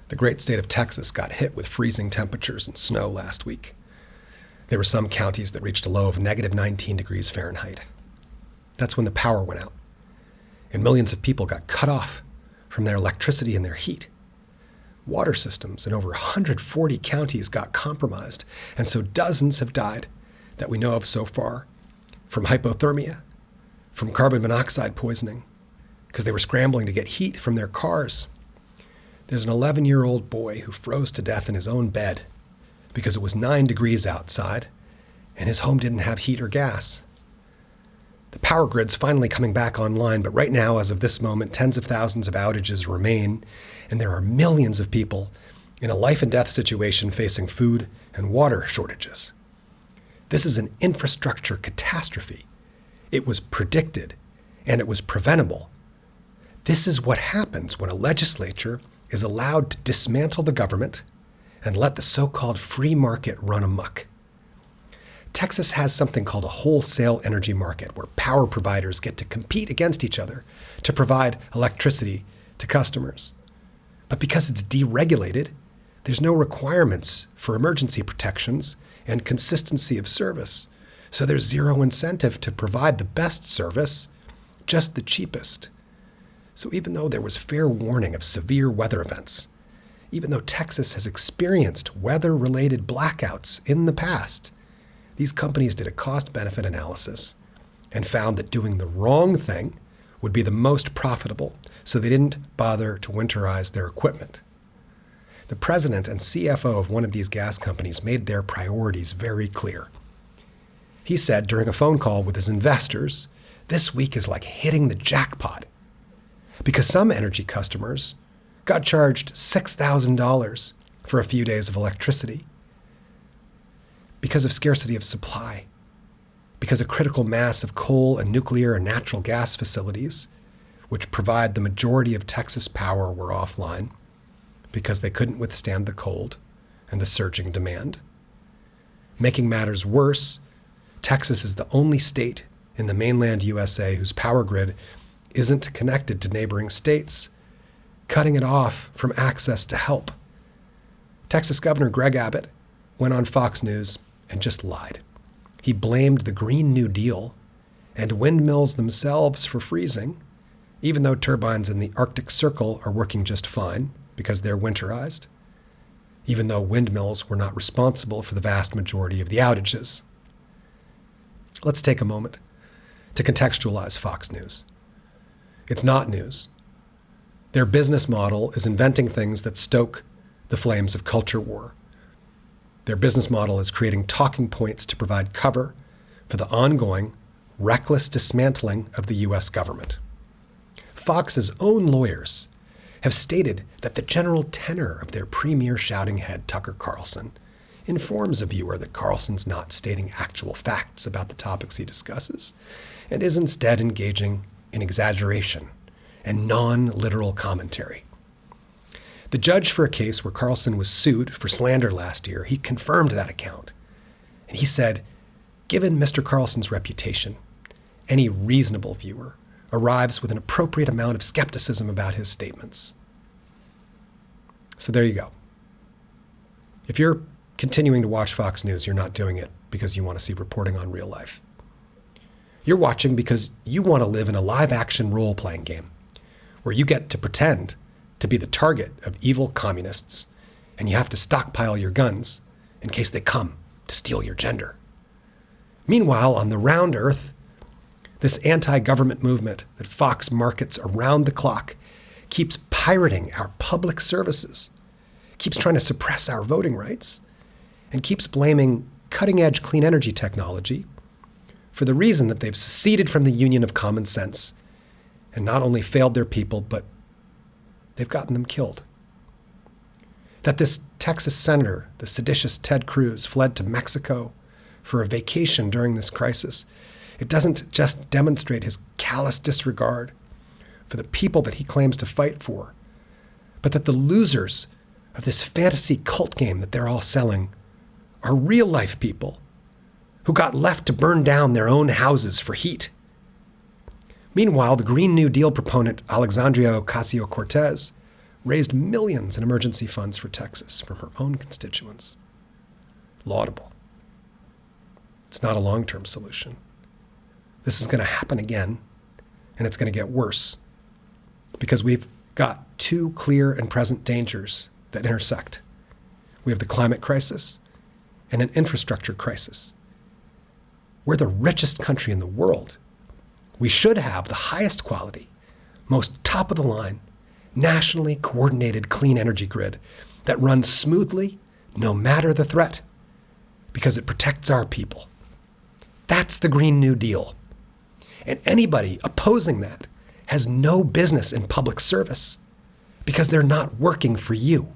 The great state of Texas got hit with freezing temperatures and snow last week. There were some counties that reached a low of negative 19 degrees Fahrenheit. That's when the power went out, and millions of people got cut off from their electricity and their heat. Water systems in over 140 counties got compromised, and so dozens have died that we know of so far, from hypothermia, from carbon monoxide poisoning, because they were scrambling to get heat from their cars. There's an 11-year-old boy who froze to death in his own bed because it was 9 degrees outside and his home didn't have heat or gas. The power grid's finally coming back online, but right now, as of this moment, tens of thousands of outages remain, and there are millions of people in a life and death situation facing food and water shortages. This is an infrastructure catastrophe. It was predicted, and it was preventable. This is what happens when a legislature is allowed to dismantle the government and let the so-called free market run amok. Texas has something called a wholesale energy market, where power providers get to compete against each other to provide electricity to customers. But because it's deregulated, there's no requirements for emergency protections and consistency of service. So there's zero incentive to provide the best service, just the cheapest. So even though there was fair warning of severe weather events, even though Texas has experienced weather-related blackouts in the past, these companies did a cost-benefit analysis and found that doing the wrong thing would be the most profitable, so they didn't bother to winterize their equipment. The president and CFO of one of these gas companies made their priorities very clear. He said during a phone call with his investors, "This week is like hitting the jackpot," because some energy customers got charged $6,000 for a few days of electricity because of scarcity of supply, because a critical mass of coal and nuclear and natural gas facilities, which provide the majority of Texas power, were offline because they couldn't withstand the cold and the surging demand. Making matters worse, Texas is the only state in the mainland USA whose power grid isn't connected to neighboring states, cutting it off from access to help. Texas Governor Greg Abbott went on Fox News and just lied. He blamed the Green New Deal and windmills themselves for freezing, even though turbines in the Arctic Circle are working just fine because they're winterized, even though windmills were not responsible for the vast majority of the outages. Let's take a moment to contextualize Fox News. It's not news. Their business model is inventing things that stoke the flames of culture war. Their business model is creating talking points to provide cover for the ongoing, reckless dismantling of the U.S. government. Fox's own lawyers have stated that the general tenor of their premier shouting head, Tucker Carlson, informs a viewer that Carlson's not stating actual facts about the topics he discusses, and is instead engaging in exaggeration and non-literal commentary. The judge for a case where Carlson was sued for slander last year, he confirmed that account. And he said, given Mr. Carlson's reputation, any reasonable viewer arrives with an appropriate amount of skepticism about his statements. So there you go. If you're continuing to watch Fox News, you're not doing it because you want to see reporting on real life. You're watching because you want to live in a live-action role-playing game where you get to pretend to be the target of evil communists, and you have to stockpile your guns in case they come to steal your gender. Meanwhile, on the round earth, this anti-government movement that Fox markets around the clock keeps pirating our public services, keeps trying to suppress our voting rights, and keeps blaming cutting-edge clean energy technology for the reason that they've seceded from the union of common sense and not only failed their people, but they've gotten them killed. That this Texas senator, the seditious Ted Cruz, fled to Mexico for a vacation during this crisis, it doesn't just demonstrate his callous disregard for the people that he claims to fight for, but that the losers of this fantasy cult game that they're all selling are real-life people who got left to burn down their own houses for heat. Meanwhile, the Green New Deal proponent Alexandria Ocasio-Cortez raised millions in emergency funds for Texas from her own constituents. Laudable. It's not a long-term solution. This is going to happen again, and it's going to get worse because we've got two clear and present dangers that intersect. We have the climate crisis and an infrastructure crisis. We're the richest country in the world. We should have the highest quality, most top-of-the-line, nationally coordinated clean energy grid that runs smoothly no matter the threat because it protects our people. That's the Green New Deal. And anybody opposing that has no business in public service because they're not working for you.